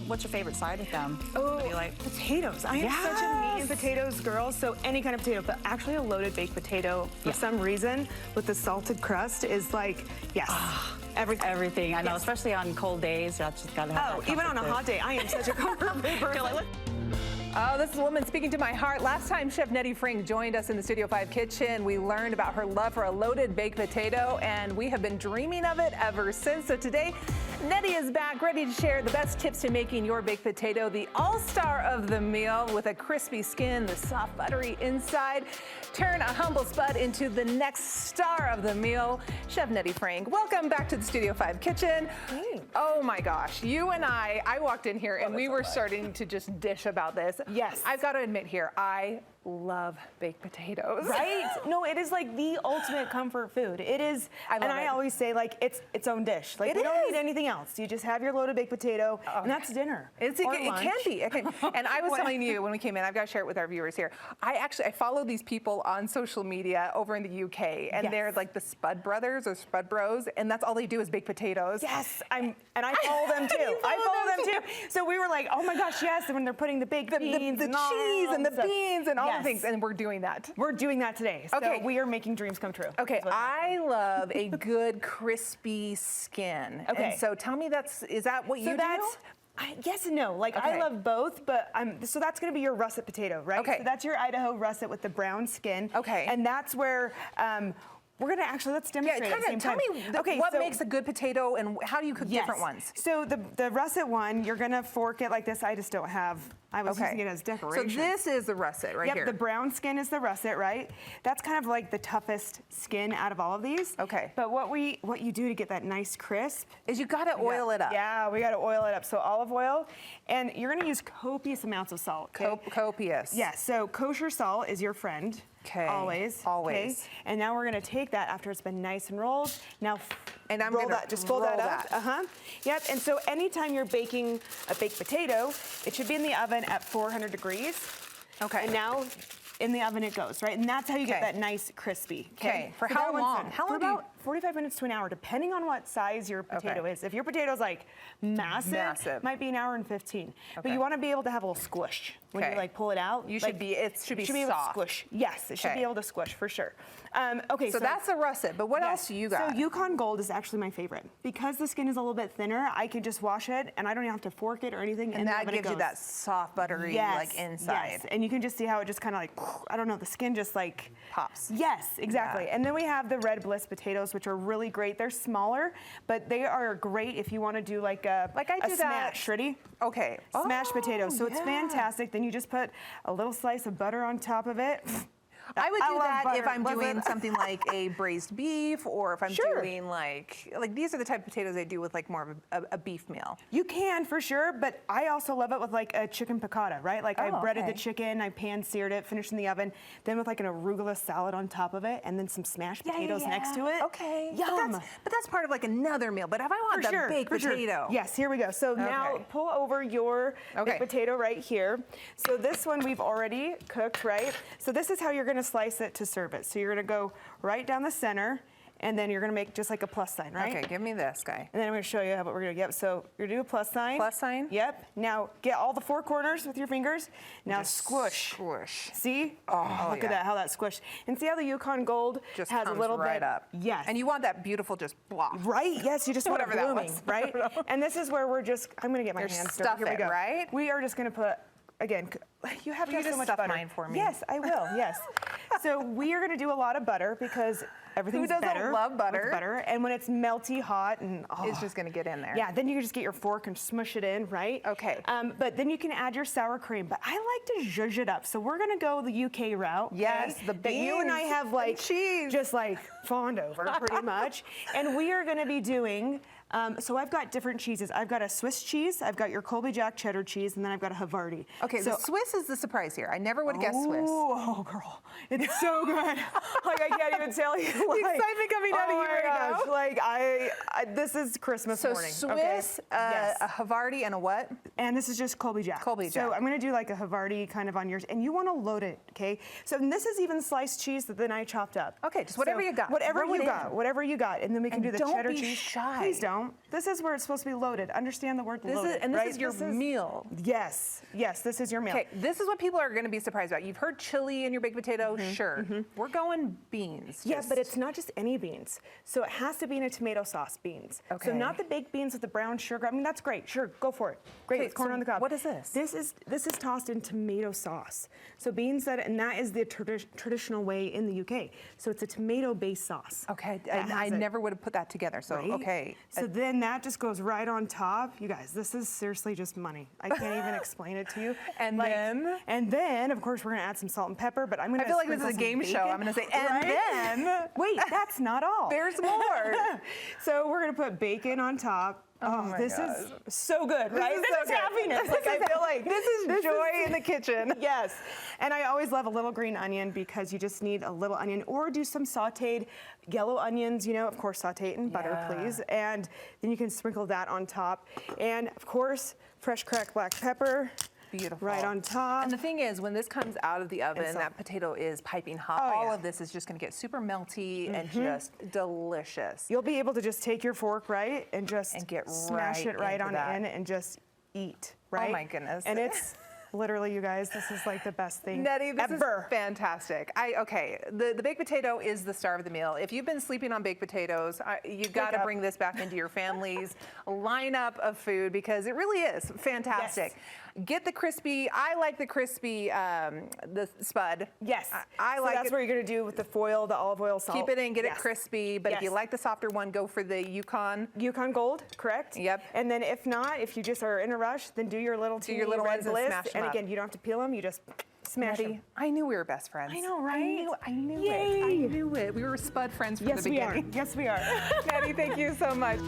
what's your favorite side with them? Oh, What do you like? potatoes. I am such a meat and potatoes girl, so any kind of potato, but actually a loaded baked potato, for some reason, with the salted crust is like, yes. Everything. Everything. I know, especially on cold days. That's just gotta have that Even on a comfort hot day, I am such a comfort food person. Oh, this is a woman speaking to my heart. Last time Chef Nettie Frank joined us in the Studio 5 kitchen, we learned about her love for a loaded baked potato, and we have been dreaming of it ever since. So today, Nettie is back, ready to share the best tips to making your baked potato the all-star of the meal with a crispy skin, the soft buttery inside. Turn a humble spud into the next star of the meal. Chef Nettie Frank, welcome back to the Studio 5 kitchen. Thanks. Oh my gosh, you and I walked in here and we were starting to just dish about this. Yes. I've got to admit here, I love baked potatoes. Right? No, it is like the ultimate comfort food. It is, I always say like it's its own dish. Like you don't need anything else. You just have your loaded baked potato, and that's dinner. It can be. And I was telling you when we came in, I've got to share it with our viewers here. I follow these people on social media over in the UK, and they're like the Spud brothers or Spud bros, and that's all they do is bake potatoes. Yes, and I follow them too. I follow them too. So we were like, oh my gosh, yes. And when they're putting the baked beans, the cheese and the beans and all the things, and we're doing that. We're doing that today. So we are making dreams come true. Okay, I love a good crispy skin. Okay. And so tell me, is that what you do? Yes and no. Like I love both, but so that's going to be your russet potato, right? Okay. So that's your Idaho russet with the brown skin. Okay. And that's where we're going to let's demonstrate at the same time. Tell me what makes a good potato and how do you cook different ones? So the russet one, you're going to fork it like this. I just don't have, I was using it as decoration. So this is the russet right here. Yep, the brown skin is the russet, right? That's kind of like the toughest skin out of all of these. Okay. But what you do to get that nice crisp is you got to oil it up. Yeah, we got to oil it up. So olive oil, and you're going to use copious amounts of salt. Okay? Copious. Yeah, so kosher salt is your friend. Okay. Always. Always. Okay? And now we're going to take that after it's been nice and rolled. Now, and I'm roll that. Just fold that up. Yep. And so anytime you're baking a baked potato, it should be in the oven at 400 degrees. Okay. And now in the oven it goes, right? And that's how you get that nice crispy. Okay. For how long? How long? About 45 minutes to an hour, depending on what size your potato is. If your potato's like massive, might be an hour and 15. But you want to be able to have a little squish when you like pull it out. It should be soft. Able to squish. Yes, it should be able to squish for sure. Okay, so that's the russet, but what else do you got? So Yukon Gold is actually my favorite. Because the skin is a little bit thinner, I can just wash it and I don't even have to fork it or anything. And that gives you that soft, buttery like inside. Yes, and you can just see how it just kind of like, I don't know, the skin just like pops. Yes, exactly. And then we have the Red Bliss potatoes, which are really great. They're smaller, but they are great if you want to do like a smash, ready? Okay. Smashed potatoes. So it's fantastic. Then you just put a little slice of butter on top of it. I would do that if I'm doing something like a braised beef, or if I'm doing like these are the type of potatoes I do with like more of a beef meal. You can for sure, but I also love it with like a chicken piccata, right? Like I breaded the chicken, I pan-seared it, finished in the oven, then with like an arugula salad on top of it, and then some smashed potatoes next to it. Okay. Yum. But that's part of like another meal. But if I want the baked potato. Yes, here we go. So now pull over your baked potato right here. So this one we've already cooked, right? So this is how you're going to slice it to serve it. So you're going to go right down the center, and then you're going to make just like a plus sign, right? Okay, give me this guy. And then I'm going to show you what we're going to do. Yep, so you're going to do a plus sign. Plus sign? Yep. Now get all the four corners with your fingers. Now just squish. Squish. See? Oh, look at that, how that squished. And see how the Yukon Gold just has a little right bit up. Yes. And you want that beautiful just block. Right, yes, you just want it blooming, right? I And this is where we're just, I'm going to get my hands dirty. Here we go. Right? We are just going to put, again, you have to have so much butter. Mine for me? Yes, I will, yes. So we are going to do a lot of butter because everything's better. Who doesn't love butter? With butter. And when it's melty hot and it's just going to get in there. Yeah, then you can just get your fork and smush it in, right? Okay. But then you can add your sour cream. But I like to zhuzh it up. So we're going to go the UK route. Yes, the beans. That you and I have like cheese. Just like fawned over pretty much. And we are going to be doing, so I've got different cheeses. I've got a Swiss cheese, I've got your Colby Jack cheddar cheese, and then I've got a Havarti. Okay, so Swiss is the surprise here. I never would have guessed Swiss. Oh, girl, it's so good. Like I can't even tell you. Like, the excitement coming out of you right now. Like this is Christmas morning. So Swiss, a Havarti, and a what? And this is just Colby Jack. Colby Jack. So I'm going to do like a Havarti kind of on yours, and you want to load it, okay? So this is even sliced cheese that then I chopped up. Okay, just whatever you got. Whatever you got, and then we can do the cheddar cheese. Don't be shy. Please don't. don't. This is where it's supposed to be loaded. Understand the word loaded, and this right? is your meal. Yes, this is your meal. Okay, this is what people are going to be surprised about. You've heard chili in your baked potato, sure. We're going beans. Yeah, but it's not just any beans. So it has to be in a tomato sauce beans. Okay. So not the baked beans with the brown sugar. I mean, that's great. Sure, go for it. Great, Okay, it's corn so on the cob. what is this? This is tossed in tomato sauce. So beans and that is the traditional way in the UK. So it's a tomato-based sauce. Okay, I never would have put that together. So Right? okay. So then that just goes right on top. You guys, this is seriously just money. I can't even explain it to you. And then, of course, we're gonna add some salt and pepper. But I'm gonna. I feel like this is a game show. I'm gonna say, and then. Wait, that's not all. There's more. So we're gonna put bacon on top. Oh, this is so good, right? This is This is happiness. Like, I feel like this is joy in the kitchen. Yes. And I always love a little green onion because you just need a little onion, or do some sauteed yellow onions, of course, saute it in butter, please. And then you can sprinkle that on top. And of course, fresh cracked black pepper. Beautiful. Right on top. And the thing is, when this comes out of the oven, that potato is piping hot. All of this is just going to get super melty and just delicious. You'll be able to just take your fork, right, and just smash it right on in and just eat, right? Oh my goodness. And it's literally, you guys, this is like the best thing Nettie, this ever. is fantastic. The baked potato is the star of the meal. If you've been sleeping on baked potatoes, you've got to bring this back into your family's lineup of food because it really is fantastic. Yes. Get the crispy. I like the crispy, the spud. Yes. I like that's it. what you're going to do with the foil, the olive oil, salt. Keep it in, get it crispy. But if you like the softer one, go for the Yukon. Yukon Gold, correct? Yep. And then if not, if you just are in a rush, then do your little teeny red ones and bliss. smash them And up. again, you don't have to peel them. You just smash them. I knew we were best friends. I know, right? I knew Yay. it. I knew it. We were spud friends from the beginning. Yes, we are. Nettie, thank you so much.